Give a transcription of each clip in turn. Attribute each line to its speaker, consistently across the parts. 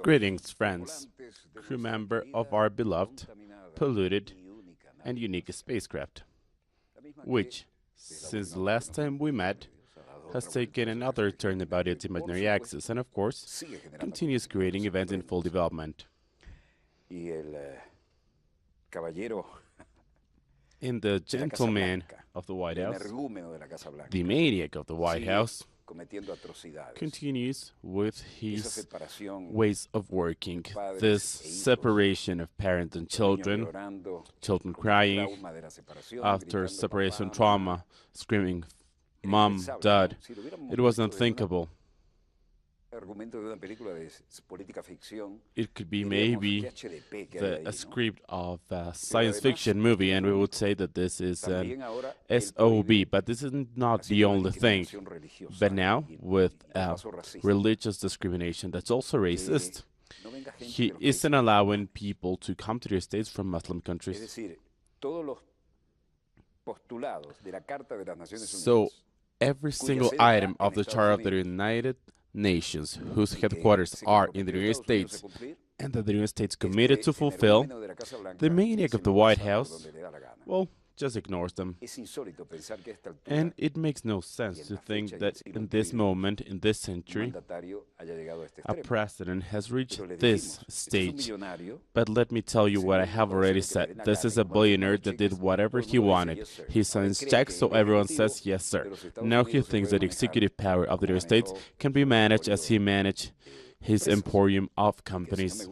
Speaker 1: Greetings, friends, crew member of our beloved, polluted, and unique spacecraft, which, since the last time we met, has taken another turn about its imaginary axis and, of course, continues creating events in full development. In the gentleman of the White House, the maniac of the White House, continues with his ways of working, this separation of parents and children, children crying after separation trauma, screaming, "Mom, Dad." It was unthinkable. It could be maybe a script of a science fiction movie, and we would say that this is an SOB, but this is not the only thing. But now, with religious discrimination that's also racist, he isn't allowing people to come to the States from Muslim countries. So, every single item of the Charter of the United Nations, whose headquarters are in the United States, and that the United States committed to fulfill, the maniac of the White House, well, just ignores them. And it makes no sense to think that in this moment, in this century, a president has reached this stage. But let me tell you what I have already said. This is a billionaire that did whatever he wanted. He signs checks so everyone says, yes, sir. Now he thinks that the executive power of the United States can be managed as he managed his emporium of companies.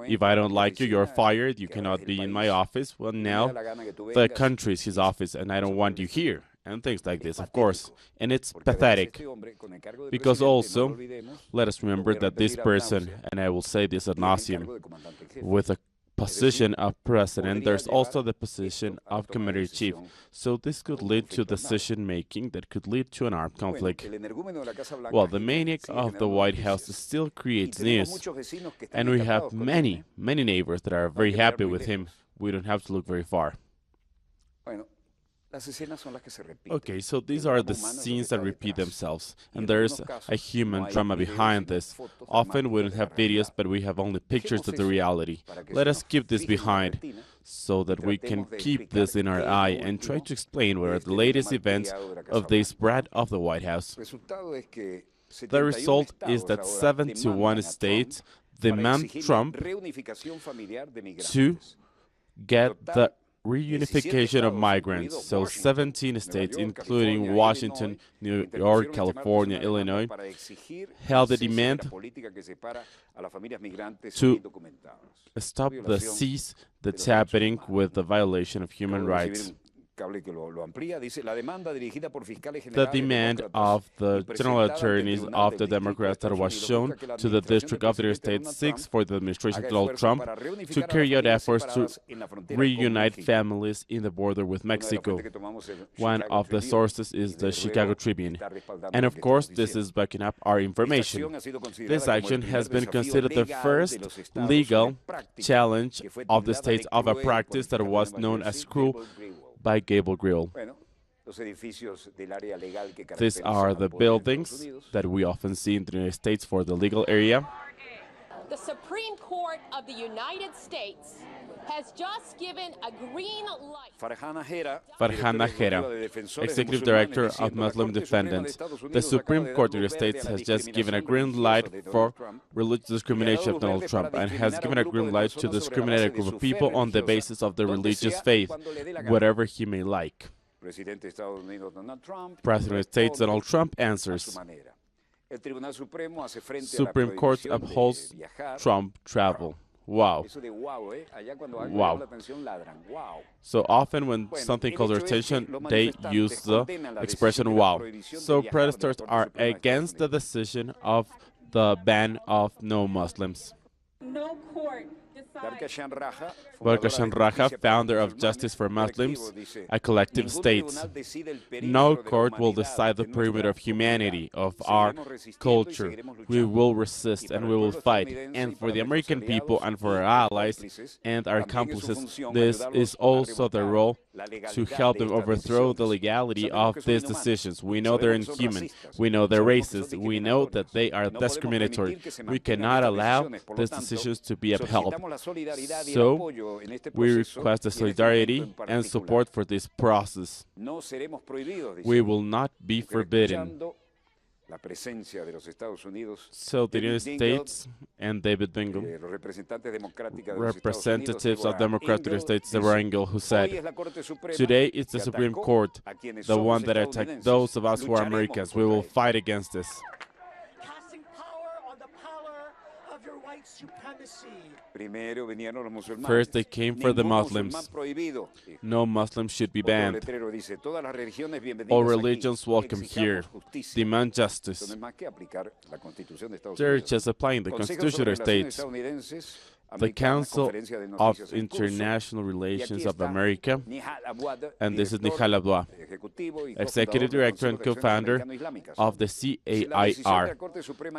Speaker 1: If I don't like you, you're fired, you cannot be in my office. Well, now the country is his office and I don't want you here. And things like this, of course. And it's pathetic. Because also, let us remember that this person, and I will say this ad nauseum, with a position of president, there's also the position of commander-in-chief. So this could lead to decision-making that could lead to an armed conflict. Well, the maniac of the White House still creates news. And we have many neighbors that are very happy with him. We don't have to look very far. Okay, so these are the scenes that repeat themselves, and there's a human drama behind this. Often we don't have videos, but we have only pictures of the reality. Let us keep this behind, so that we can keep this in our eye and try to explain what are the latest events of this brat of the White House. The result is that 71 states demand Trump to get the reunification of migrants. So 17 states, including Washington, New York, California, Illinois, held a demand to stop the cease that's happening with the violation of human rights. The demand of the general attorneys of the Democrats that was shown to the District of the United States seeks for the administration of Donald Trump to carry out efforts to reunite families in the border with Mexico. One of the sources is the Chicago Tribune. And of course, this is backing up our information. This action has been considered the first legal challenge of the states of a practice that was known as cruel by Gable Grill. These are the buildings that we often see in the United States for the legal area.
Speaker 2: The Supreme Court of the United States has just given a green light.
Speaker 1: Farhan Najera, Executive Director of Muslim Defendants. The Supreme Court of the United States has just given a green light for religious discrimination of Donald Trump and has given a green light to discriminate a group of people on the basis of their religious faith, whatever he may like. President of the States Donald Trump answers. Supreme Court upholds Trump travel. Wow. Wow. So often when something calls their attention, they use the expression wow. So protesters are against the decision of the ban of no Muslims.
Speaker 2: No court
Speaker 1: Barkashan Raja, founder of Justice for Muslims, a collective states, no court will decide the perimeter of humanity, of our culture. We will resist and we will fight. And for the American people and for our allies and our accomplices, this is also the role to help them overthrow the legality of these decisions. We know they're inhuman. We know they're racist. We know that they are discriminatory. We cannot allow these decisions to be upheld. So, we request the solidarity and support for this process. We will not be forbidden. So the United States and David Bingham, representatives of Democratic States de Rangel, who said, today it's the Supreme Court, the one that attacked those of us who are Americans. We will fight against this. First, they came for the Muslims. No Muslim should be banned. All religions welcome here. Demand justice. They're just applying the Constitution of the States. The Council of International Relations of America, and this is Nihal Abdua, Executive Director and Co-founder of the CAIR.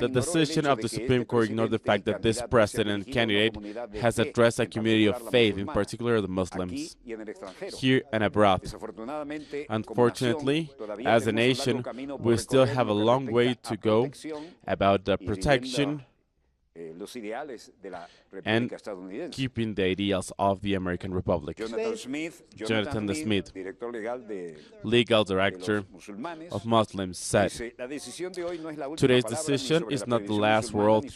Speaker 1: The decision of the Supreme Court ignored the fact that this president candidate has addressed a community of faith, in particular the Muslims, here and abroad. Unfortunately, as a nation, we still have a long way to go about the protection and keeping the ideals of the American Republic. Jonathan Smith, legal director of Muslims, said, today's decision is not the last word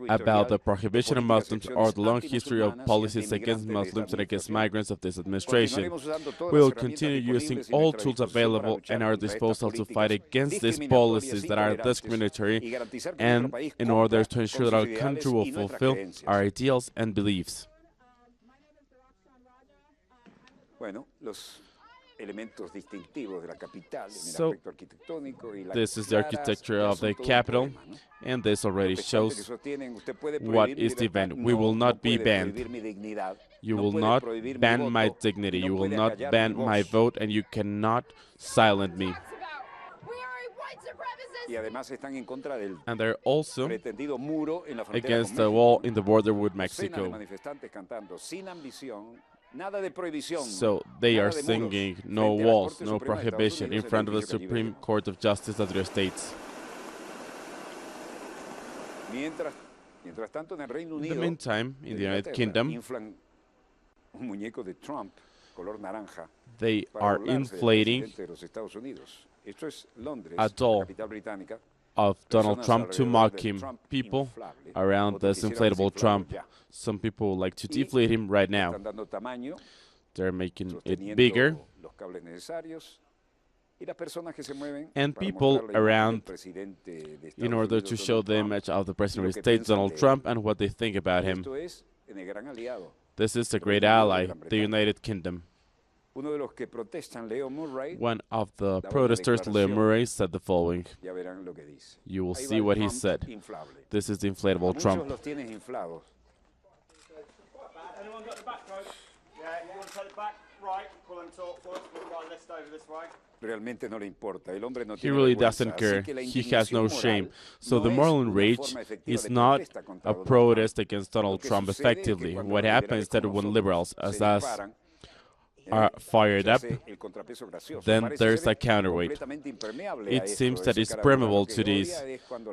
Speaker 1: about the prohibition of Muslims or the long history of policies against Muslims and against migrants of this administration. We will continue using all tools available at our disposal to fight against these policies that are discriminatory and in order to ensure that our country will fulfill our ideals and beliefs. So, this is the architecture of the capital, and this already shows what is the event. We will not be banned. You will not ban my dignity. You will not ban my vote, and you cannot silence me. And they're also against the wall in the border with Mexico. So they are singing no walls, no prohibition in front of the Supreme Court of Justice of the States. In the meantime, in the United Kingdom, they are inflating a doll of Donald Trump to mock him. People around this inflatable Trump. Some people like to deflate him right now. They're making it bigger. And people around in order to show the image of the President of the States, Donald Trump, and what they think about him. This is a great ally, the United Kingdom. One of the protesters, Leo Murray, said the following. You will see what he said. This is the inflatable Trump.
Speaker 3: Anyone got the back, coach? Yeah, you want to take the back? Right, pull and talk for us. We've got a list over this way.
Speaker 1: He really doesn't care. He has no shame. So the moral enrage is not a protest against Donald Trump effectively. What happens is that when liberals, as us, are fired up, then there's a counterweight. It seems that it's permeable to this.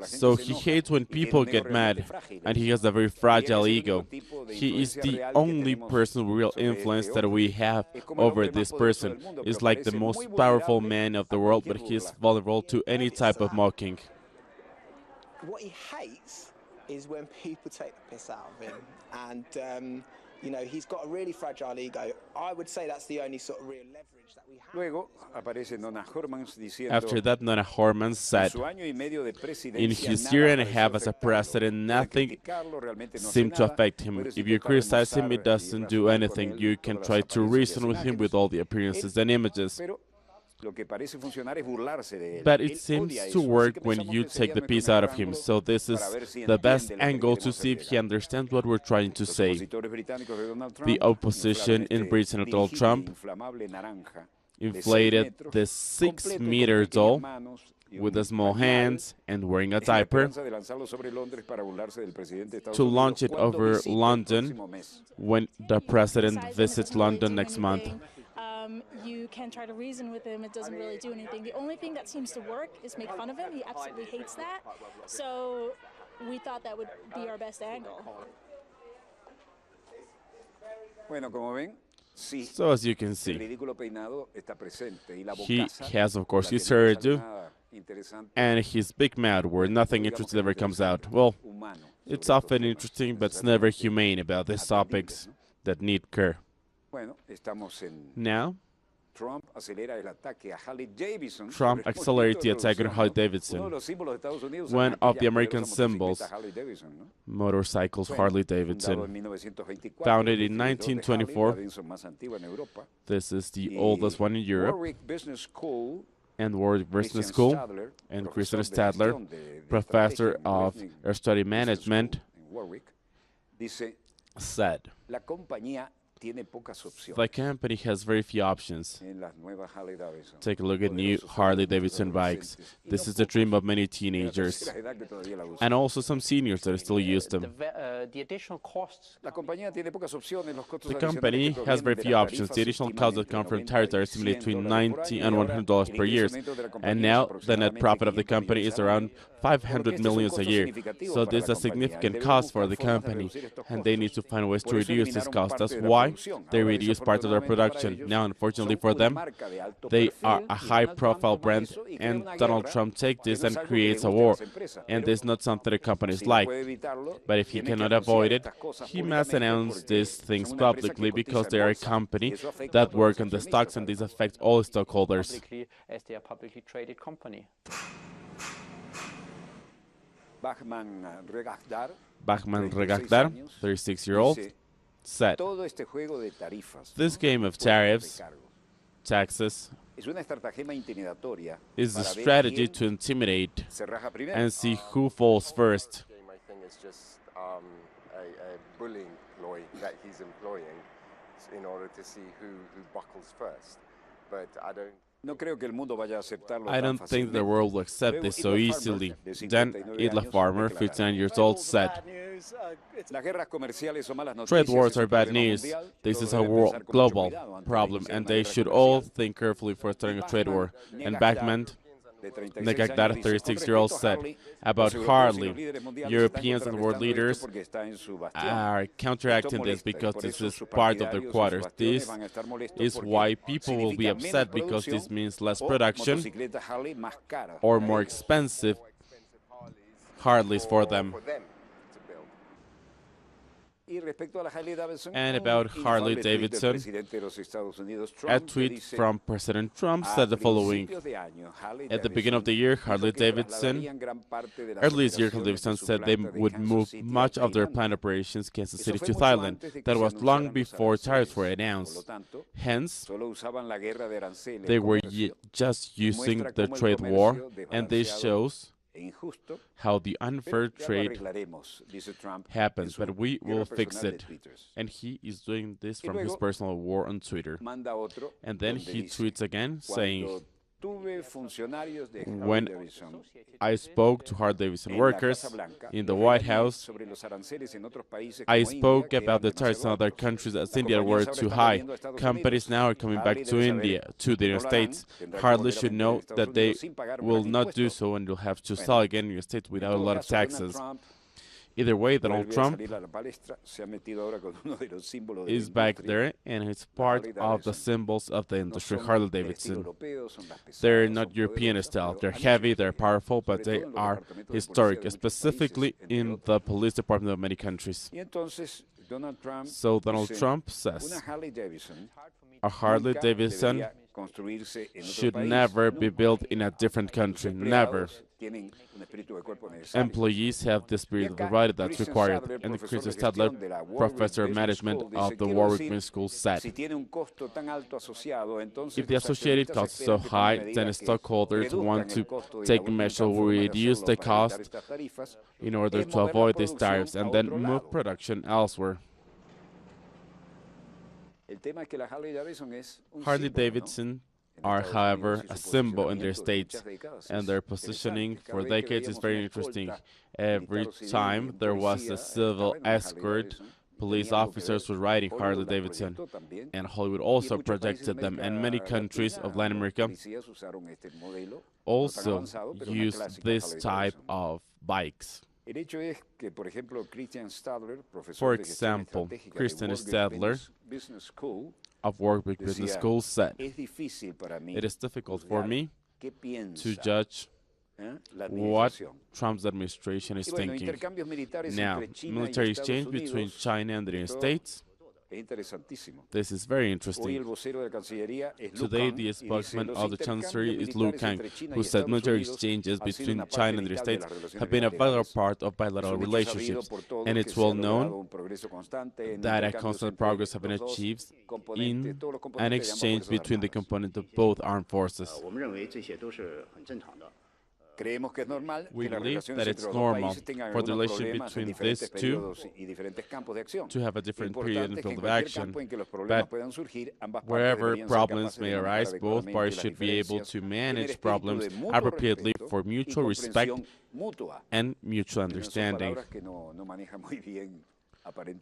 Speaker 1: So he hates when people get mad, and he has a very fragile ego. He is the only person with real influence that we have over this person. He's like the most powerful man of the world, but he's vulnerable to any type of mocking.
Speaker 4: What he hates is when people take the piss out of him, and you know, he's got a really fragile ego. I would say that's the only sort of real leverage that we have.
Speaker 1: After that, Nona Hormans said, in his year and a half as a president, nothing seemed to affect him. If you criticize him, it doesn't do anything. You can try to reason with him with all the appearances and images. But it seems to work when you take the piece out of him, so this is the best angle to see if he understands what we're trying to say. The opposition in Britain, Donald Trump, inflated the 6-meter doll with the small hands and wearing a diaper to launch it over London when the president visits London next month.
Speaker 5: you can try to reason with him. It doesn't really do anything. The only thing that seems to work is make fun of him. He absolutely hates that. So we thought that would be our best angle.
Speaker 6: Bueno, como ven, sí,
Speaker 1: So as you can
Speaker 6: el
Speaker 1: see,
Speaker 6: ridículo peinado está presente y la
Speaker 1: he
Speaker 6: bocaza
Speaker 1: has of course
Speaker 6: la que
Speaker 1: his
Speaker 6: no sale
Speaker 1: hairdo
Speaker 6: nada interesante,
Speaker 1: and his big mouth where nothing interesting ever comes out. Well,
Speaker 6: humano,
Speaker 1: it's
Speaker 6: sobre
Speaker 1: often
Speaker 6: estos temas
Speaker 1: interesting, but it's never humane about these topics that need care.
Speaker 6: Bueno, estamos en
Speaker 1: Now,
Speaker 6: Trump acelera el ataque a Harley-Davidson.
Speaker 1: Trump
Speaker 6: sobre el
Speaker 1: accelerates the
Speaker 6: movimiento de
Speaker 1: attack on
Speaker 6: revolución, ¿no?
Speaker 1: Harley-Davidson,
Speaker 6: Uno de los símbolos de Estados Unidos
Speaker 1: one
Speaker 6: son
Speaker 1: of the
Speaker 6: aquellas
Speaker 1: American
Speaker 6: poderosas
Speaker 1: symbols,
Speaker 6: motocicletas Harley-Davidson, ¿no?
Speaker 1: motorcycles
Speaker 6: Bueno, fundado
Speaker 1: Harley-Davidson.
Speaker 6: en 1924,
Speaker 1: Founded
Speaker 6: el
Speaker 1: in
Speaker 6: distribuidor de
Speaker 1: 1924.
Speaker 6: Harley-Davidson más antigua en Europa.
Speaker 1: This is the
Speaker 6: Y
Speaker 1: oldest one in Europe,
Speaker 6: Warwick Business School,
Speaker 1: and Warwick
Speaker 6: Christian
Speaker 1: Business School,
Speaker 6: Stadler,
Speaker 1: and
Speaker 6: profesor
Speaker 1: Christian
Speaker 6: de
Speaker 1: Stadler,
Speaker 6: gestión de
Speaker 1: professor
Speaker 6: estrategia en
Speaker 1: of
Speaker 6: Warwick
Speaker 1: Air Study
Speaker 6: Business
Speaker 1: Management,
Speaker 6: School en Warwick, dice,
Speaker 1: said,
Speaker 6: la compañía tiene pocas opciones
Speaker 1: the company has very few options.
Speaker 6: en las nuevas Harley-Davidson.
Speaker 1: Take a look at new
Speaker 6: Poderosos
Speaker 1: Harley-Davidson
Speaker 6: adolescentes.
Speaker 1: bikes.
Speaker 6: Y
Speaker 1: This
Speaker 6: no
Speaker 1: is the dream
Speaker 6: pocos
Speaker 1: of many
Speaker 6: de la
Speaker 1: teenagers,
Speaker 6: tercera edad que todavía la usan.
Speaker 1: and also some seniors that still use them.
Speaker 7: The additional costs.
Speaker 6: La compañía tiene pocas opciones. Los costos
Speaker 1: The
Speaker 6: adicionales
Speaker 1: company
Speaker 6: que
Speaker 1: has very
Speaker 6: provienen de
Speaker 1: few
Speaker 6: las
Speaker 1: options.
Speaker 6: tarifas
Speaker 1: The additional
Speaker 6: se
Speaker 1: costs that
Speaker 6: estiman
Speaker 1: come from
Speaker 6: entre
Speaker 1: tariffs are
Speaker 6: 90 y
Speaker 1: estimated between
Speaker 6: $100 por
Speaker 1: $90
Speaker 6: año,
Speaker 1: and
Speaker 6: y ahora
Speaker 1: $100
Speaker 6: el
Speaker 1: per year.
Speaker 6: ingreso neto de la compañía
Speaker 1: And
Speaker 6: es
Speaker 1: now the net
Speaker 6: aproximadamente
Speaker 1: profit of the
Speaker 6: 500
Speaker 1: company
Speaker 6: millones
Speaker 1: is
Speaker 6: al
Speaker 1: around
Speaker 6: año.
Speaker 1: $500 million a year. So this is a significant cost for the company, and they need to find ways to reduce this cost. That's why they reduce part of their production. Now, unfortunately for them, they are a high-profile brand, and Donald Trump takes this and creates a war. And this is not something the companies like. But if he cannot avoid it, he must announce these things publicly because they are a company that work on the stocks, and this affects all stockholders.
Speaker 7: Publicly, as they are a publicly traded company.
Speaker 6: Bachman Regardar,
Speaker 1: Bachman
Speaker 6: 36
Speaker 1: Regardar,
Speaker 6: años,
Speaker 1: 36-year-old,
Speaker 6: dice,
Speaker 1: said,
Speaker 6: todo este juego de tarifas,
Speaker 1: "This
Speaker 6: ¿no?
Speaker 1: game of
Speaker 6: Por
Speaker 1: tariffs,
Speaker 6: recargo,
Speaker 1: taxes,
Speaker 6: es una estratagema intimidatoria
Speaker 1: is a
Speaker 6: para ver
Speaker 1: strategy
Speaker 6: quién
Speaker 1: to intimidate
Speaker 6: se raja primero.
Speaker 1: and see who falls first."
Speaker 8: game, I think, is just a bullying ploy that he's employing in order to see who buckles first. But I don't.
Speaker 6: No creo que el mundo vaya a aceptarlo
Speaker 1: I
Speaker 6: tan
Speaker 1: don't think the
Speaker 6: fácilmente.
Speaker 1: world will accept this so easily. Then Idla Farmer, 59 years old, said,
Speaker 6: Las guerras comerciales son malas
Speaker 1: "Trade
Speaker 6: noticias,
Speaker 1: wars
Speaker 6: es
Speaker 1: are
Speaker 6: un
Speaker 1: bad
Speaker 6: problema
Speaker 1: news.
Speaker 6: mundial,
Speaker 1: This
Speaker 6: todos
Speaker 1: is a
Speaker 6: deben
Speaker 1: world
Speaker 6: pensar con mucho
Speaker 1: global
Speaker 6: cuidado antes de
Speaker 1: problem,
Speaker 6: iniciar
Speaker 1: and
Speaker 6: una
Speaker 1: they
Speaker 6: guerra
Speaker 1: should
Speaker 6: comercial.
Speaker 1: all think carefully before starting a trade war." And Bachman
Speaker 6: De 36
Speaker 1: Negagdar,
Speaker 6: años, dice, "Con
Speaker 1: 36-year-old,
Speaker 6: respecto a
Speaker 1: said
Speaker 6: Harley,
Speaker 1: about
Speaker 6: los europeos y los
Speaker 1: Harley,
Speaker 6: líderes mundiales
Speaker 1: Europeans
Speaker 6: están
Speaker 1: and world
Speaker 6: contrarrestando
Speaker 1: leaders
Speaker 6: esto porque está en su bastión.
Speaker 1: are
Speaker 6: Esto
Speaker 1: counteracting this
Speaker 6: molesta, y
Speaker 1: because
Speaker 6: por
Speaker 1: this
Speaker 6: eso
Speaker 1: is
Speaker 6: sus
Speaker 1: part of their
Speaker 6: partidarios y sus
Speaker 1: quarters.
Speaker 6: bastiones
Speaker 1: This
Speaker 6: van a estar molestos
Speaker 1: is
Speaker 6: porque
Speaker 1: why people will be
Speaker 6: significa menos
Speaker 1: upset, because this
Speaker 6: producción
Speaker 1: means less
Speaker 6: o
Speaker 1: production
Speaker 6: motocicletas Harley más caras
Speaker 1: or
Speaker 6: para
Speaker 1: more
Speaker 6: ellos.
Speaker 1: expensive Harleys for them.
Speaker 8: to build.
Speaker 6: Y respecto a la Harley-Davidson,
Speaker 1: And
Speaker 6: un
Speaker 1: about
Speaker 6: inefable
Speaker 1: Harley-Davidson,
Speaker 6: tuit del presidente de los Estados Unidos,
Speaker 1: A
Speaker 6: Trump, que
Speaker 1: tweet
Speaker 6: dice,
Speaker 1: from President Trump
Speaker 6: "A
Speaker 1: said the following:
Speaker 6: principios de año,
Speaker 1: "At the beginning of the year,
Speaker 6: Harley-Davidson
Speaker 1: Harley-Davidson, early this year, Harley-Davidson said they would move much of their planned operations Kansas City to Thailand. That was long before tariffs were announced. Hence, they were just using the trade war, and this shows how the unfair trade happens, but we will fix it." And he is doing this from his personal war on Twitter. And then he tweets again saying, "When I spoke to Harley-Davidson workers in the White House, I spoke about the tariffs in other countries as India were too high. Companies now are coming back to India, to the United States. Harley should know that they will not do so and will have to sell again in the United States without a lot of taxes." Either way, Donald Trump is back there, and it's part of the symbols of the industry, Harley-Davidson. They're not European style. They're heavy, they're powerful, but they are historic, specifically in the police department of many countries. So Donald Trump says a Harley-Davidson should never be built in a different country, never. Employees have the spirit of the right that's required, and Chris Stadler, professor of management of the Warwick Business School, said, "If the associated cost is so high, then stockholders want to take measures to reduce the cost in order to avoid these tariffs and then move production elsewhere." Harley-Davidson are, however, a symbol in their states, and their positioning for decades is very interesting. Every time there was a civil escort Police officers were riding Harley-Davidson, and Hollywood also projected them, and many countries of Latin America also used this type of bikes. For example, Christian Stadler of Warwick Business School said, "It is difficult for me to judge what Trump's administration is thinking." Now, military exchange between China and the United States. This is very interesting. Today, the spokesman of the Chancellery is Lu Kang, who said military exchanges between China and the United States have been a vital part of bilateral relationships, and it's well known that a constant progress has been achieved in an exchange between the components of both armed forces. We believe that it's normal for the relationship between these two to have a different period and field of action, but wherever problems may arise, both parties should be able to manage problems appropriately for mutual respect and mutual understanding.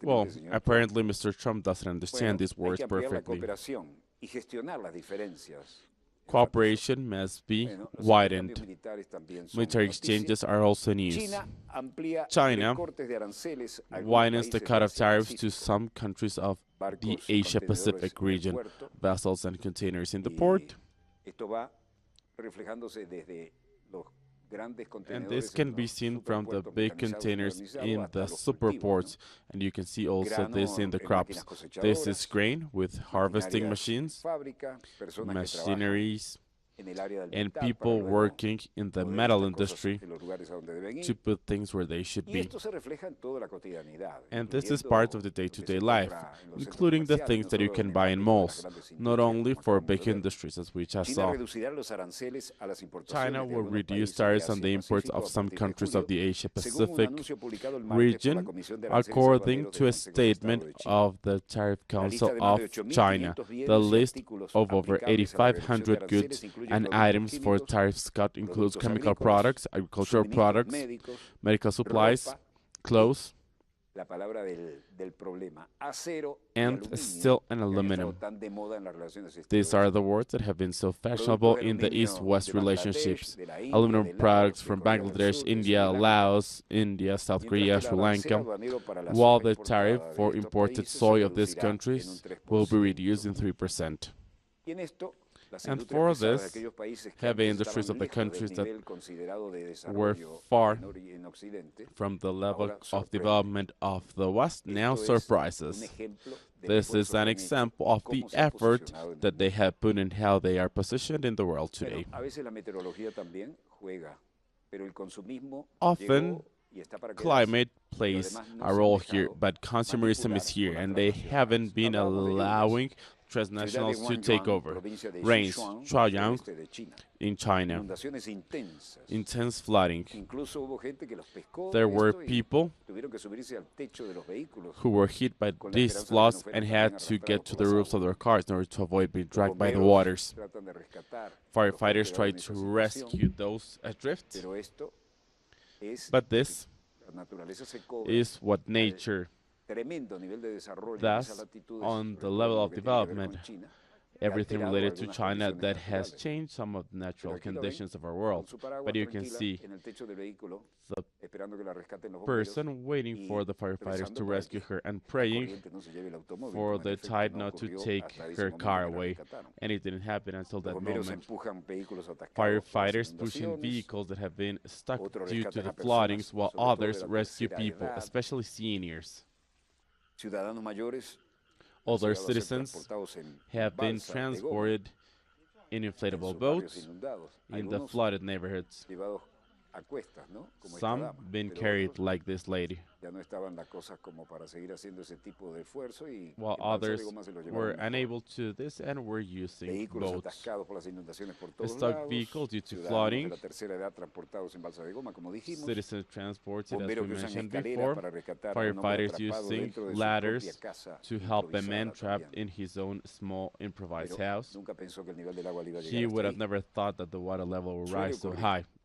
Speaker 1: Well, apparently Mr. Trump doesn't understand these words perfectly. Cooperation must be widened. Military exchanges are also in use. China widens the cut of tariffs to some countries of the Asia-Pacific region, vessels and containers in the port. And this can be seen from the big containers in the superports, and you can see also this in the crops. This is grain with harvesting machines, machineries, and people working in the metal industry to put things where they should be. And this is part of the day-to-day life, including the things that you can buy in malls, not only for big industries, as we just saw. China will reduce tariffs on the imports of some countries of the Asia-Pacific region, according to a statement of the Tariff Council of China. The list of over 8,500 goods and items for tariffs cut includes chemical products, agricultural products, medical supplies, clothes, and steel and aluminum. These are the words that have been so fashionable in the East-West relationships. Aluminum products from Bangladesh, India, Laos, India, South Korea, Sri Lanka, while the tariff for imported soy of these countries will be reduced in 3%. And for this, heavy industries of the countries that were far from the level of development of the West now surprise us. This is an example of the effort that they have put in how they are positioned in the world today. Often, climate plays a role here, but consumerism is here, and they haven't been allowing transnationals to take over. Rains, Chaoyang in China, intense flooding. There were people who were hit by these floods and had to get to the roofs of their cars in order to avoid being dragged by the waters. Firefighters tried to rescue those adrift, but this is what nature does on the level of development. Everything related to China that has changed some of the natural conditions of our world. But you can see the person waiting for the firefighters to rescue her and praying for the tide not to take her car away. And it didn't happen until that moment. Firefighters pushing vehicles that have been stuck due to the floodings, while others rescue people, especially seniors. Older citizens have been transported in inflatable boats in the flooded neighborhoods. Some been carried like this lady, while others were unable to this and were using boats. Stuck vehicles due to flooding, citizens transported, as we mentioned before, firefighters using ladders to help a man trapped in his own small improvised house. He would have never thought that the water level would rise so high.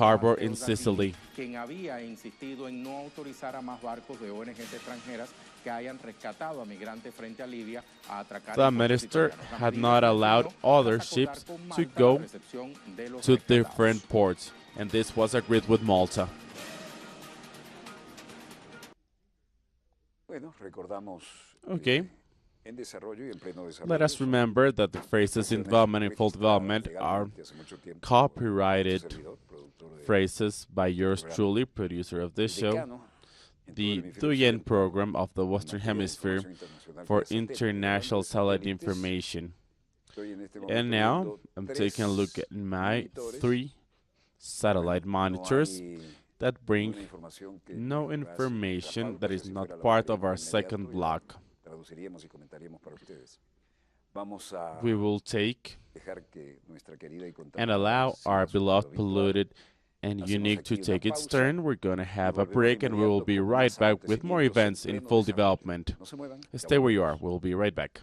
Speaker 1: harbor in Sicily.
Speaker 9: quien había insistido en no autorizar a más barcos de ONGs extranjeras que hayan rescatado a migrantes frente a Libia a atracar.
Speaker 1: The minister had not allowed other ships to go to different ports, and this was agreed with Malta. Okay. Let us remember that the phrases in development and full development are copyrighted phrases by yours truly, producer of this show, the Doyen program of the Western Hemisphere for International Satellite Information. And now I'm taking a look at my 3 satellite monitors that bring no information that is not part of our second block. We will take and allow our beloved polluted and unique to take its turn. We're going to have a break and we will be right back with more events in full development. Stay where you are. We'll be right back.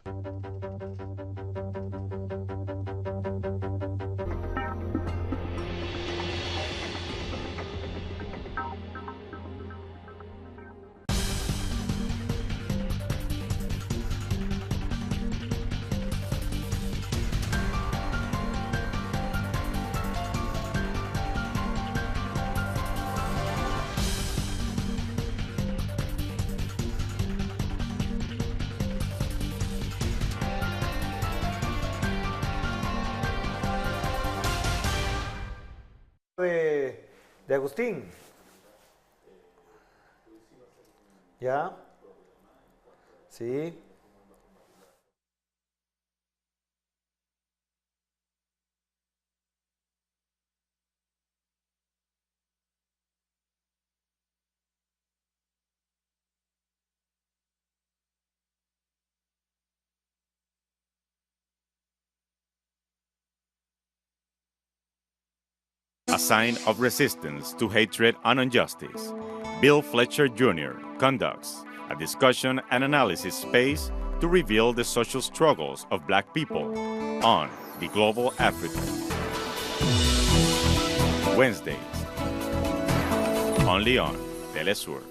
Speaker 10: De Agustín. ¿Ya? Sí.
Speaker 11: A sign of resistance to hatred and injustice, Bill Fletcher Jr. conducts a discussion and analysis space to reveal the social struggles of Black people on The Global Africa. Wednesdays, only on Telesur.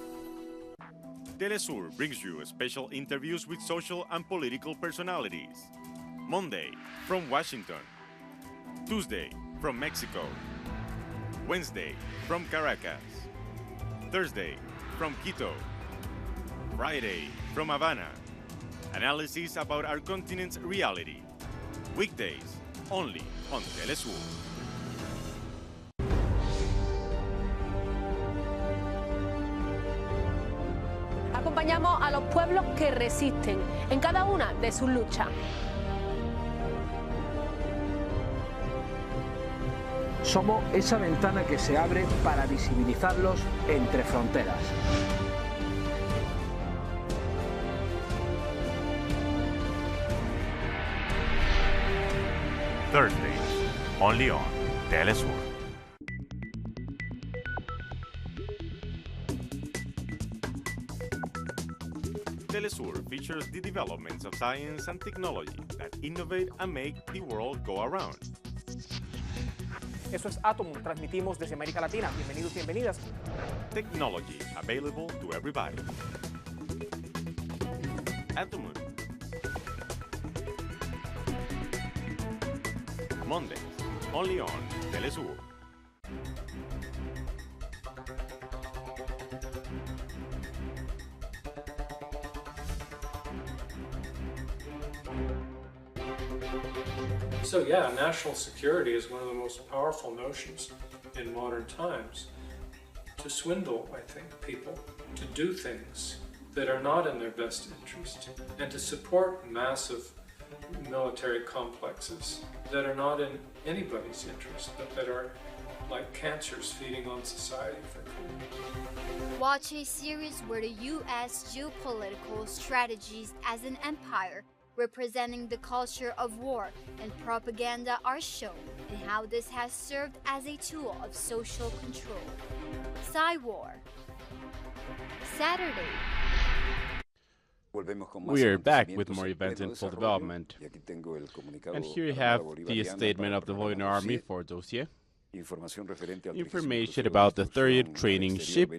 Speaker 11: Telesur brings you special interviews with social and political personalities. Monday, from Washington. Tuesday, from Mexico. Wednesday, from Caracas. Thursday, from Quito. Friday, from Havana. Analysis about our continent's reality. Weekdays, only on Telesur.
Speaker 2: Acompañamos a los pueblos que resisten en cada una de sus luchas.
Speaker 12: Somos esa ventana que se abre para visibilizarlos entre fronteras.
Speaker 11: Thursdays, only on Telesur. Telesur features the developments of science and technology that innovate and make the world go around.
Speaker 13: Eso es Átomo, transmitimos desde América Latina. Bienvenidos, bienvenidas.
Speaker 11: Technology available to everybody. Atomon. Mondays, only on Telesur.
Speaker 14: So yeah, national security is one of the most powerful notions in modern times. To swindle, I think, people, to do things that are not in their best interest, and to support massive military complexes that are not in anybody's interest, but that are like cancers feeding on society for food.
Speaker 15: Watch a series where the U.S. geopolitical strategies as an empire representing the culture of war and propaganda are shown, and how this has served as a tool of social control. Psy-War. Saturday.
Speaker 1: We are back with more events in full development. And here you have the statement of the Volunteer Army for Dossier. Information about the 30th training ship,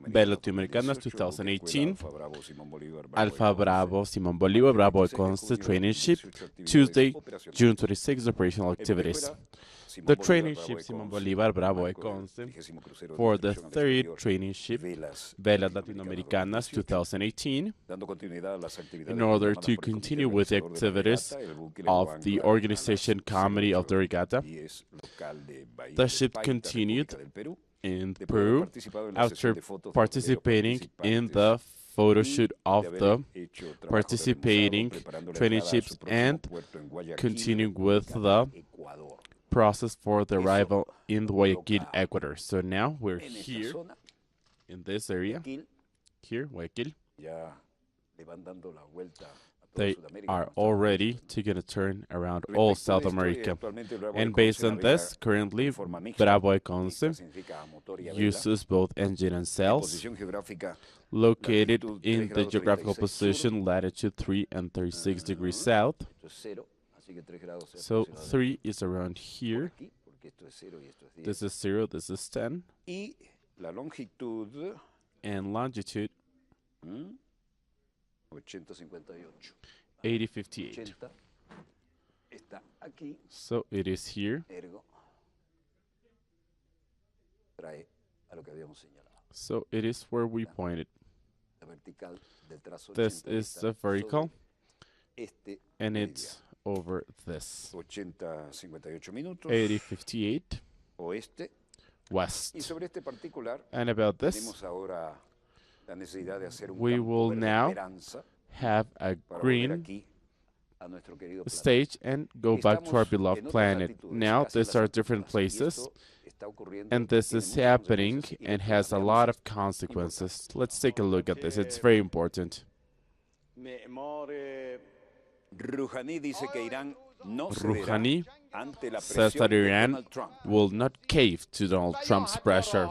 Speaker 1: Bella Americanas 2018, Alpha Bravo Simon Bolivar Bravo Consta training ship, Tuesday, June 26, operational activities. The training ship Simón Bolívar Bravo de Conce for the third training ship Velas Latinoamericanas 2018 in order to continue with the activities of the organization committee of the regatta. The ship continued in Peru after participating in the photo shoot of the participating training ships and continuing with the process for the arrival in Guayaquil, Ecuador. So now we're here in this area, here, Guayaquil. They are already taking a turn around all South America. And based on this, currently, Bravo de Conce uses both engine and sails, located in the geographical position latitude 3 and 36 degrees south. So 3 is around here. This is 0, this is 10. And longitude 8058. So it is here. So it is where we pointed. This is the vertical, and it's over this. 8058 west. And about this, we will now have a green stage and go back to our beloved planet. Now, these are different places, and this is happening and has a lot of consequences. Let's take a look at this. It's very important. Rouhani says that Iran will not cave to Donald Trump's pressure.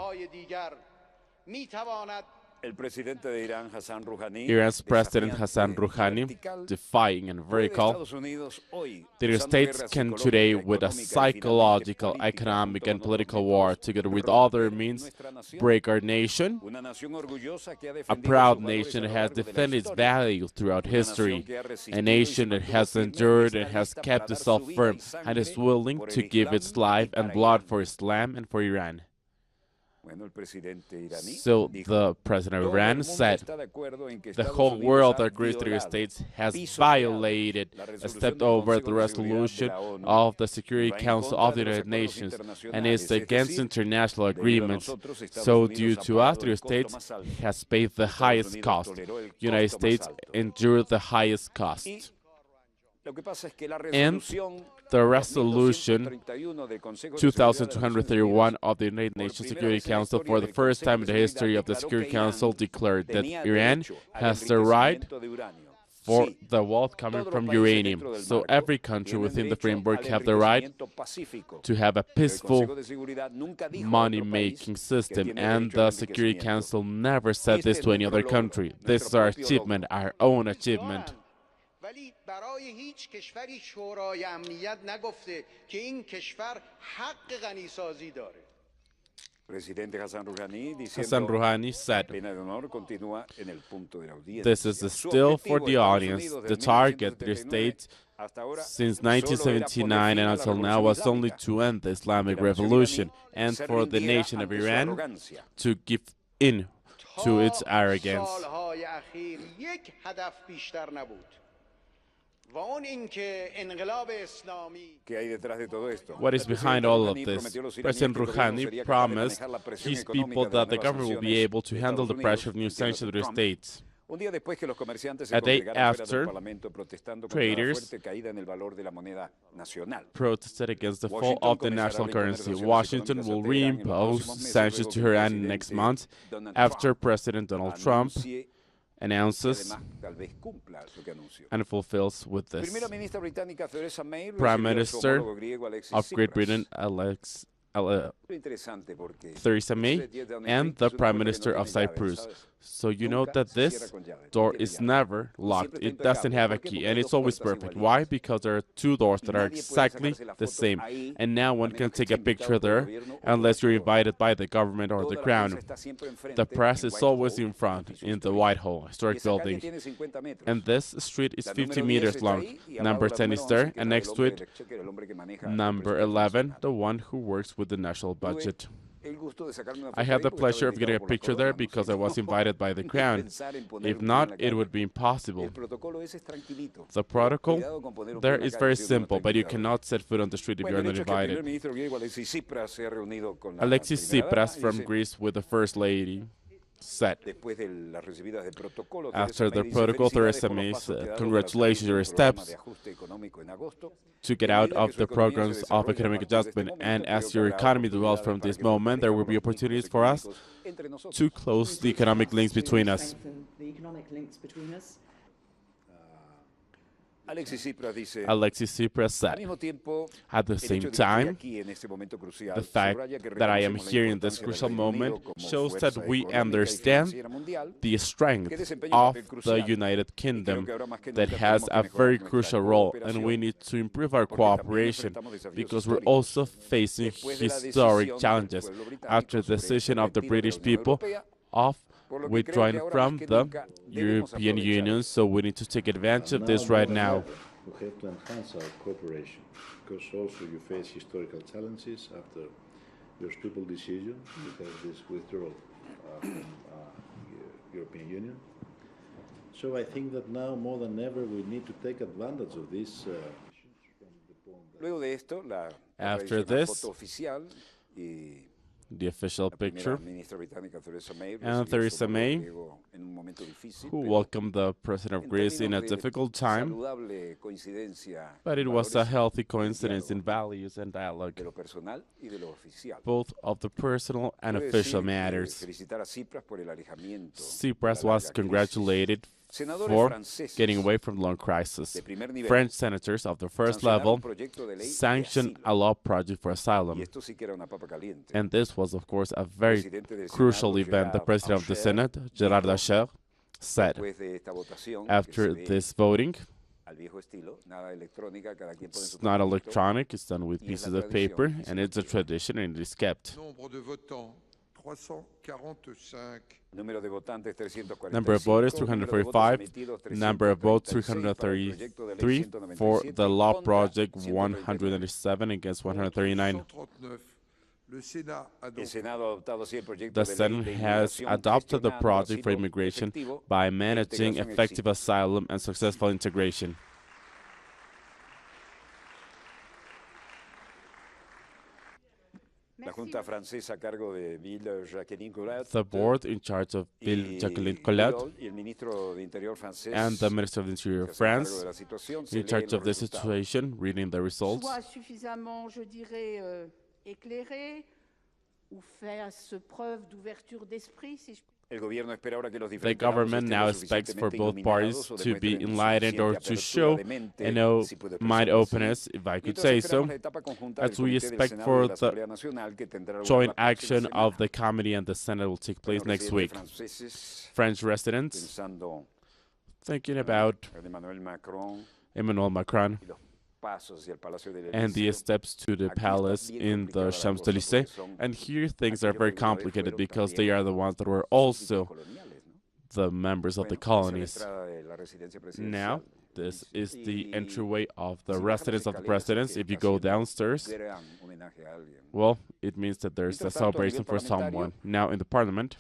Speaker 1: Iran's President Hassan Rouhani, defying and vertical, the United States can today, with a psychological, economic, and political war, together with other means, break our nation, a proud nation that has defended its values throughout history, a nation that has endured and has kept itself firm and is willing to give its life and blood for Islam and for Iran. So the president of Iran said the whole world agrees the United States has violated, stepped over the resolution of the Security Council of the United Nations and is against international agreements. So due to us, the United States has paid the highest cost. United States endured the highest cost. And the resolution 2231 of the United Nations Security Council, for the first time in the history of the Security Council, declared that Iran has the right for the wealth coming from uranium. So every country within the framework have the right to have a peaceful money-making system, and the Security Council never said this to any other country. This is our achievement, our own achievement.
Speaker 16: ولی برای هیچ کشوری شورای امنیت نگفته که این کشور حق غنیسازی داره.
Speaker 1: Hassan Rouhani said, this is still for the audience. The target the States since 1979 and until now was only to end the Islamic Revolution and for the nation of Iran to give in to its arrogance. What is behind all of this? President Rouhani promised his people that the government will be able to handle the pressure of new sanctions to the states. A day after, traders protested against the fall of the national currency. Washington will reimpose sanctions to Iran next month after President Donald Trump announces and fulfills with this. Prime Minister of Great Britain, Theresa May and the Prime Minister of Cyprus. So you know that this door is never locked. It doesn't have a key, and it's always perfect. Why? Because there are two doors that are exactly the same, and now one can take a picture there unless you're invited by the government or the crown. The press is always in front, in the Whitehall historic building, and this street is 50 meters long. Number 10 is there, and next to it, number 11, the one who works with the national budget. I had the pleasure of getting a picture there because I was invited by the crown. If not, it would be impossible. The protocol there is very simple, but you cannot set foot on the street if you are not invited. Alexis Tsipras from Greece with the First Lady said. After the protocol, Theresa May said, congratulations, your steps to get out of the programs of economic adjustment. And as your economy develops from this moment, there will be opportunities for us to close the economic links between us. Alexis Tsipras said, at the same time, the fact that I am here in this crucial moment shows that we understand the strength of the United Kingdom that has a very crucial role, and we need to improve our cooperation because we're also facing historic challenges after the decision of the British people of withdrawing from the European Union, so we need to take advantage of this right now.
Speaker 17: We have to enhance our cooperation because also you face historical challenges after your stupid decision to have this withdrawal from European Union. So I think that now more than ever we need to take advantage of this.
Speaker 1: After this, the official picture, and Theresa May, who welcomed the President of Greece in a difficult time, but it was a healthy coincidence in values and dialogue, both of the personal and official matters. Tsipras was congratulated for getting away from the long crisis. French senators of the first level sanctioned a law project for asylum. And this was, of course, a very crucial event. The President of the Senate, Gerard Dacher, said, after this voting, it's not electronic, it's done with pieces of paper, and it's a tradition, and it is kept. Number of voters 345, number of votes 333, for the law project 197 against 139. The Senate has adopted the project for immigration by managing effective asylum and successful integration. The board in charge of Ville Jacqueline Collot and the Minister of the Interior of France in charge of the situation, reading the results. The government now expects for both parties to be enlightened or to show mind openness, if I could say so, as we expect for the joint action of the committee and the Senate will take place next week. French residents thinking about Emmanuel Macron and the steps to the palace in the Champs-Élysées. And here things are very complicated because they are the ones that were also the members of the colonies. Now, this is the entryway of the residence of the presidents. If you go downstairs, well, it means that there's a celebration for someone. Now in the parliament,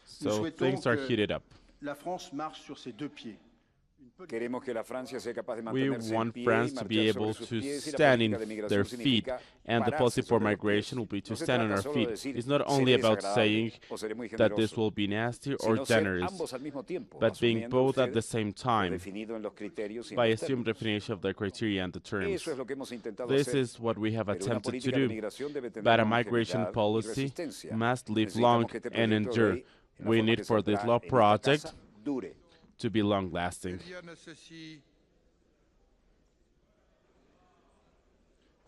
Speaker 1: so things are heated up.
Speaker 16: La France marche sur ses deux pieds. Une
Speaker 1: We want France to be able to stand in their feet, and the policy for migration will be to stand on our feet. It's not only about saying that this will be nasty or generous, but being both at the same time, by assumed definition of the criteria and the terms. This is what we have attempted to do, but a migration policy must live long and endure. We need for this law project to be long-lasting.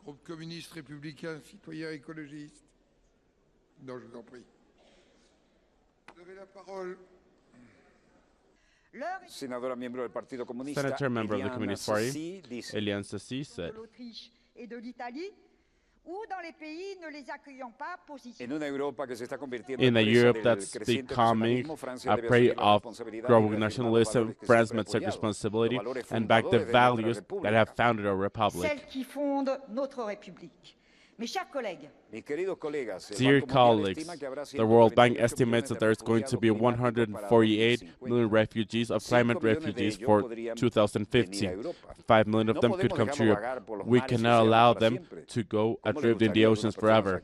Speaker 18: Groupe communiste, républicain, citoyen, écologiste. Non, je vous en prie. Vous avez la parole.
Speaker 6: Senator member of the
Speaker 1: Communist Party, Eliane Sassy, said, in a Europe that's becoming a prey of growing nationalism, France must take responsibility and back the values that have founded our republic. Dear colleagues, the World Bank estimates that there's going to be 148 million refugees of climate refugees for 2050. 5 million of them could come to Europe. We cannot allow them to go adrift in the oceans forever.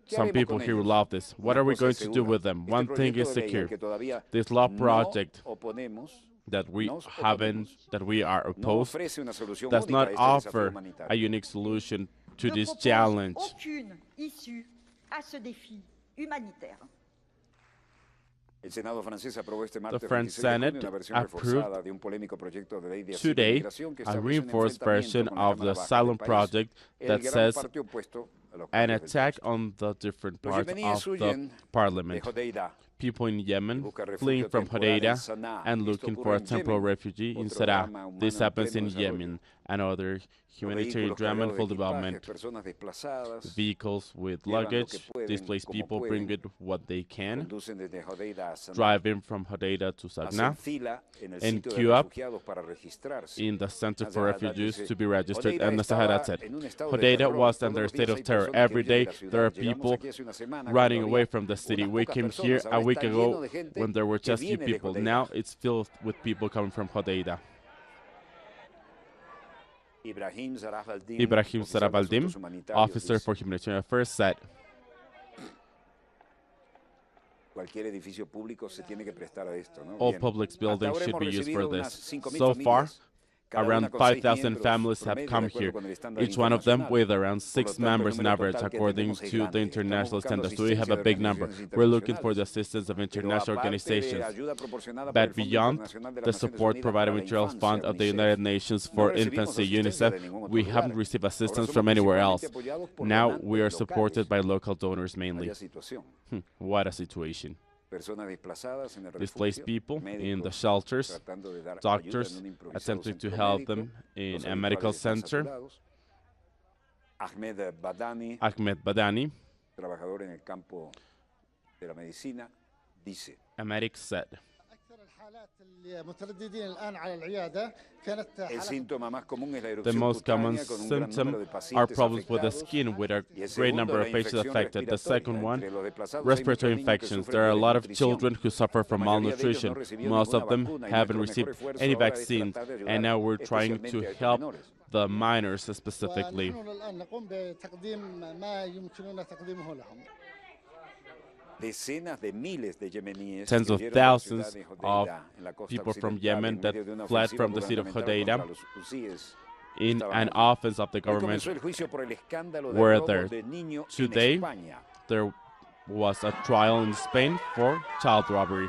Speaker 1: Some people here will love this. What are we going to do with them? One thing is secure. This law project that we are opposed does not offer a unique solution to this challenge. The French Senate approved today a reinforced version of the asylum project that says an attack on the different parts of the parliament. People in Yemen fleeing from Hodeida and looking for a temporary refugee in Syria. This happens in Yemen. And other humanitarian drama and full development. Vehicles with luggage, displaced people bring it what they can, drive in from Hodeida to Sagna, and queue up in the Center for Refugees to be registered, and the Sahara said. Hodeida was under a state of terror. Every day there are people running away from the city. We came here a week ago when there were just few people. Now it's filled with people coming from Hodeida. Ibrahim Sarabaldin, Officer for Humanitarian Affairs, said, all public buildings should be used for this. So far, around 5,000 families have come here, each one of them with around 6 members in average, according to the international standards. So we have a big number. We're looking for the assistance of international organizations. But beyond the support provided with General Fund of the United Nations for Infancy, UNICEF, we haven't received assistance from anywhere else. Now we are supported by local donors mainly. What a situation. Displaced people in the shelters, doctors attempting to help them in a medical center. Ahmed Badani, a medic, said, the most common symptom are problems with the skin, with a great number of patients affected. The second one, respiratory infections. There are a lot of children who suffer from malnutrition. Most of them haven't received any vaccines, and now we're trying to help the minors specifically. Tens of thousands of people from Yemen that fled from the city of Hodeida in an offense of the government were there. Today, there was a trial in Spain for child robbery.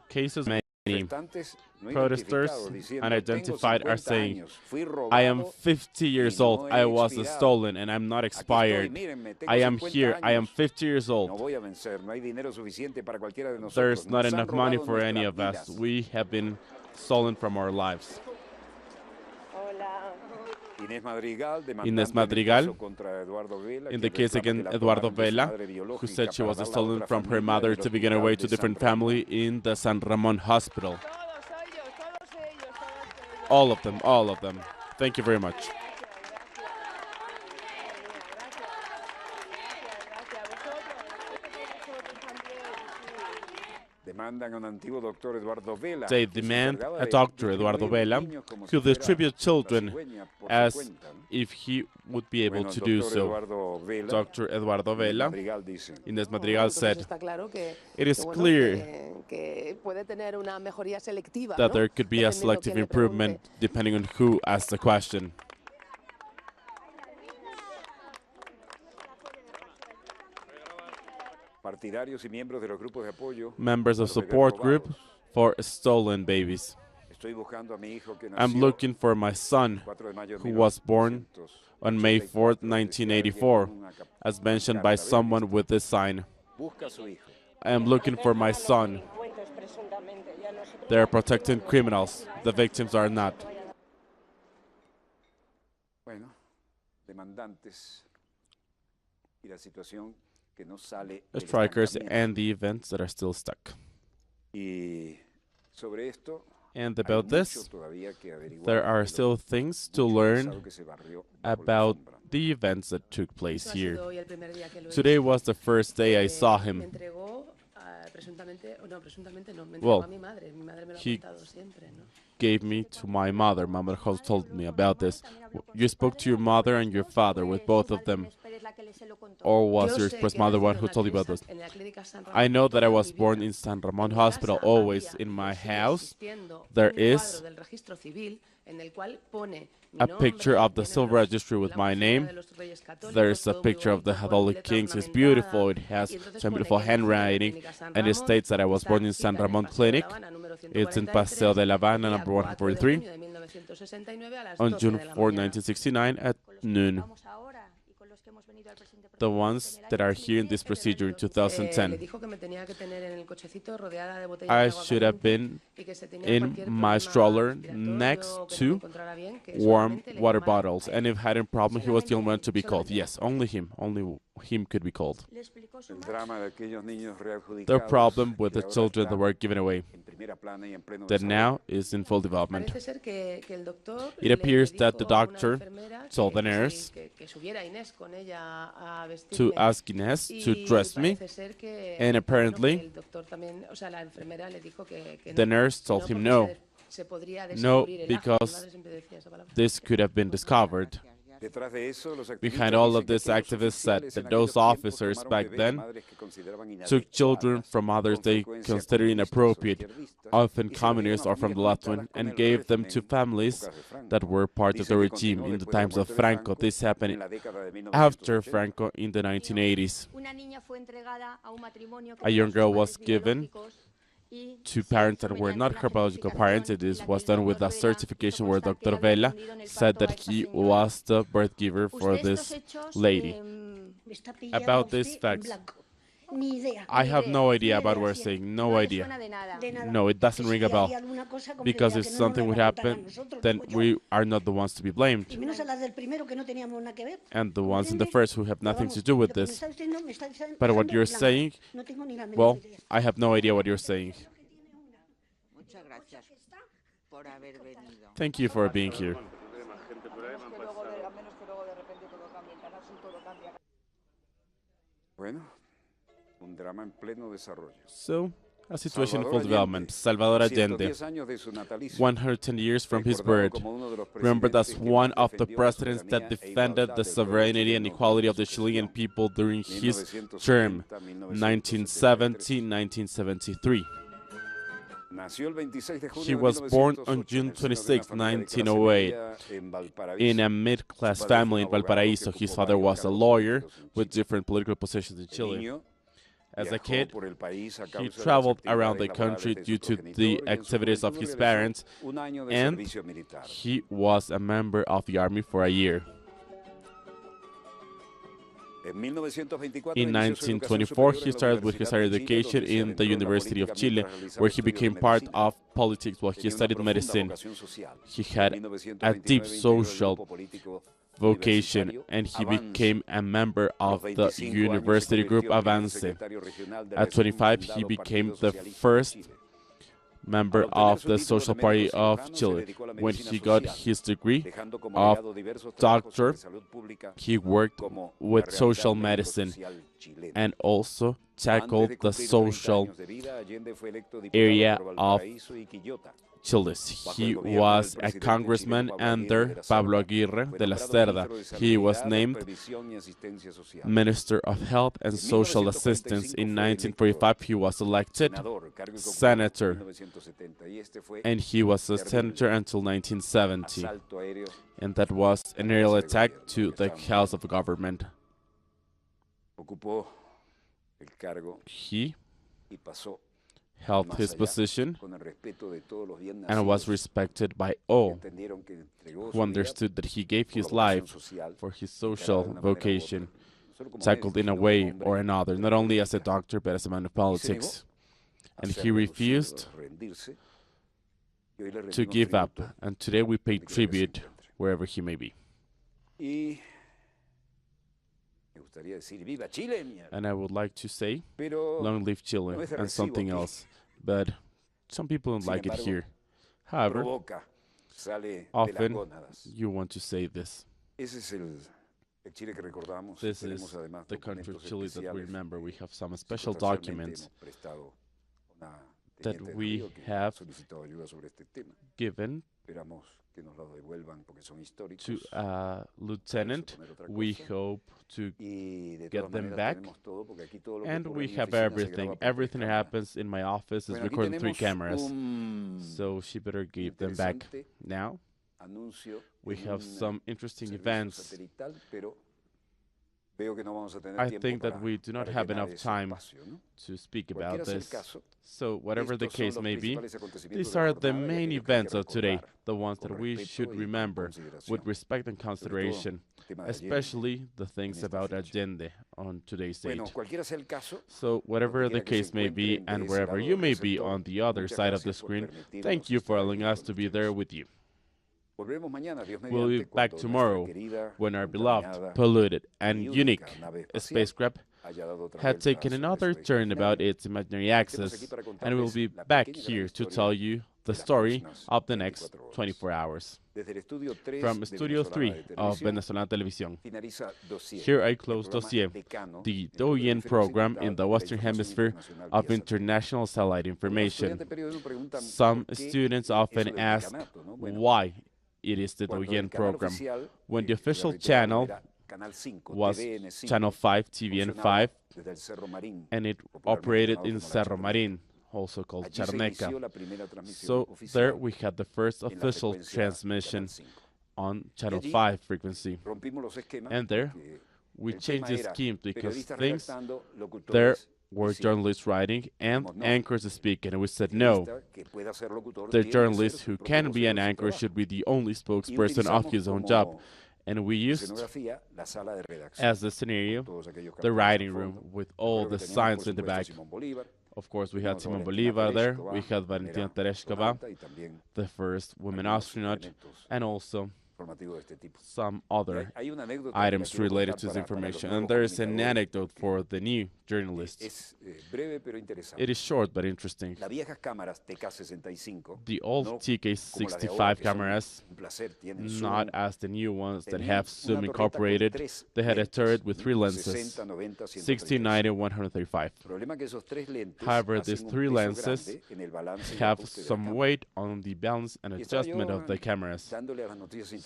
Speaker 1: Cases many. Protesters unidentified are saying, I am 50 years old, I was stolen, and I'm not expired. I am here, I am 50 years old. There's not enough money for any of us. We have been stolen from our lives. Inés Madrigal, in the case against Eduardo Vela, who said she was stolen from her mother to begin away to different family in the San Ramon hospital. All of them, all of them. Thank you very much. They demand a Dr. Eduardo Vela who distribute children as if he would be able to do so. Dr. Eduardo Vela, Inés Madrigal said, it is clear that there could be a selective improvement depending on who asks the question. Members of support group for stolen babies. I'm looking for my son, who was born on May 4th, 1984, as mentioned by someone with this sign. I am looking for my son. They are protecting criminals. The victims are not. The strikers and the events that are still stuck. And about this, there are still things to learn about the events that took place here. Today was the first day I saw him. Well, he gave me to my mother. My mother has told me about this. You spoke to your mother and your father, with both of them. Or was your express mother one who told you about this? I know that I was born in San Ramon Hospital. Always in my house, there is a picture of the civil registry with my name. There's a picture of the Catholic Kings. It's beautiful. It has some beautiful handwriting. And it states that I was born in San Ramon Clinic. It's in Paseo de La Habana, number 143, on June 4, 1969 at noon. The ones that are here in this procedure in 2010. I should have been in my stroller next to warm water bottles, and if I had a problem, he was the only one to be called. Yes, only him could be called. The problem with the children that were given away, that now is in full development. It appears that the doctor told the nurse to ask Inés to dress me, and apparently the nurse told him no, because this could have been discovered. Behind all of this, activists said that those officers back then took children from mothers they considered inappropriate, often communists or from the left wing, and gave them to families that were part of the regime in the times of Franco. This happened after Franco in the 1980s. A young girl was given to parents that were not her biological parents. This was done with a certification where Dr. Vela said that he was the birth giver for this lady. About these facts, I have no idea about what we're saying. No idea. No, it doesn't ring a bell. Because if something would happen, then we are not the ones to be blamed. And the ones in the first who have nothing to do with this. But what you're saying, well, I have no idea what you're saying. Thank you for being here. So, a situation in full development. Salvador Allende, 110 years from his birth, remembered as one of the presidents that defended the sovereignty and equality of the Chilean people during his term, 1970-1973. He was born on June 26, 1908, in a mid-class family in Valparaíso. His father was a lawyer with different political positions in Chile. As a kid, he traveled around the country due to the activities of his parents, and he was a member of the army for a year. In 1924, he started with his higher education in the University of Chile, where he became part of politics while he studied medicine. He had a deep social vocation, and he became a member of the university group Avance. At 25, he became the first member of the Social Party of Chile. When he got his degree of doctor, he worked with social medicine and also tackled the social area of Chile. He was a congressman under Pablo Aguirre de la Cerda. He was named Minister of Health and Social Assistance in 1945. He was elected senator, and he was a senator until 1970. And that was an aerial attack to the House of Government. He held his position and was respected by all who understood that he gave his life for his social vocation, tackled in a way or another, not only as a doctor but as a man of politics. And he refused to give up, and today we pay tribute wherever he may be. And I would like to say, long live Chile, and something else, but some people don't like it here. However, often you want to say this. This is the country of Chile that we remember. We have some special documents that we have given to a lieutenant. We hope to get them back, and we have everything. Everything that happens in my office is recorded in 3 cameras, so she better give them back. Now, we have some interesting events. I think that we do not have enough time to speak about this. So, whatever the case may be, these are the main events of today, the ones that we should remember with respect and consideration, especially the things about Allende on today's date. So, whatever the case may be, and wherever you may be on the other side of the screen, thank you for allowing us to be there with you. We'll be back tomorrow when our beloved, polluted, and unique spacecraft had taken another turn about its imaginary axis, and we'll be back here to tell you the story of the next 24 hours. From Studio 3 of Venezolana Televisión, here I close Dossier, the DOIN program in the Western Hemisphere of international satellite information. Some students often ask why it is the DOIN program, when the official channel was Channel 5, TVN 5, and it operated in Cerro Marin, also called Charneca. So there we had the first official transmission on Channel 5 frequency. And there we changed the scheme because things there were journalists writing and anchors speaking, and we said no, the journalist who can be an anchor should be the only spokesperson of his own job. And we used as the scenario the writing room with all the signs in the back. Of course, we had Simon Bolivar there, we had Valentina Tereshkova, the first woman astronaut, and also some other items related to this information. And there is an anecdote for the new journalists. It is short but interesting. The old TK65 cameras, not as the new ones that have Zoom incorporated, they had a turret with 3 lenses, 16, 90, 135. However, these 3 lenses have some weight on the balance and adjustment of the cameras.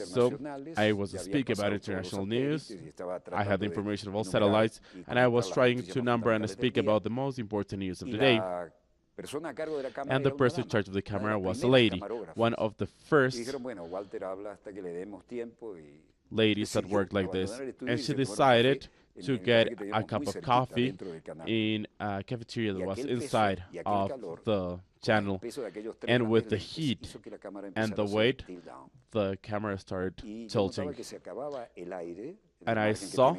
Speaker 1: So I was speaking about international news, I had the information of all satellites, and I was trying to number and speak about the most important news of the day. And the person in charge of the camera was a lady, one of the first ladies that worked like this. And she decided to get a cup of coffee in a cafeteria that was inside of the channel, and with the heat and the weight, the camera started tilting. And I saw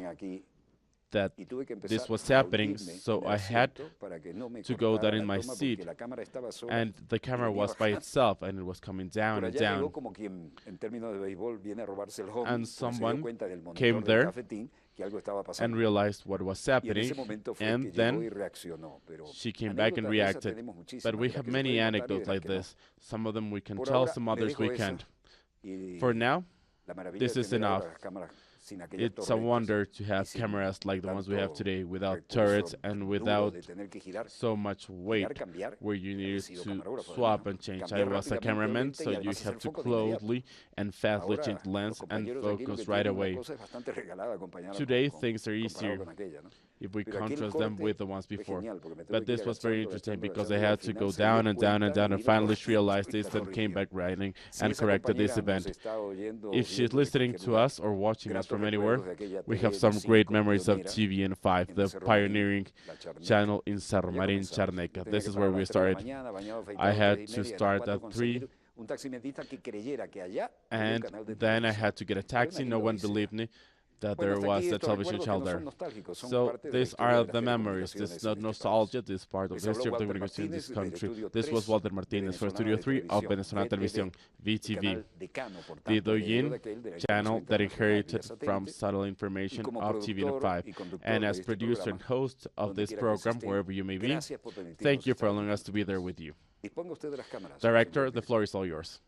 Speaker 1: that this was happening, so I had to go down in my seat, and the camera was by itself, and it was coming down and down. And someone came there and realized what was happening, and then she came back and reacted. But we have many anecdotes like this. Some of them we can tell, some others we can't. For now, this is enough. It's a wonder to have cameras like the ones we have today, without turrets and without so much weight, where you need to swap and change. I was a cameraman, so you have to closely and fastly change lens and focus right away. Today, things are easier if we contrast them with the ones before. But this was very interesting because I had to go down and down and down and finally realized this and came back writing and corrected this event. If she's listening to us or watching us from anywhere, we have some great memories of TVN5, the pioneering channel in Cerro Marin, Charneca. This is where we started. I had to start at 3, and then I had to get a taxi. No one believed me that there was a television channel there. So these are the memories. This is not nostalgia. This is part of the history of the communication in this country. This was Walter Martinez for Studio 3 of Venezuela Televisión, VTV, the Douyin channel that inherited from satellite information of TVN5. And as producer and host of this program, wherever you may be, thank you for allowing us to be there with you. Director, the floor is all yours.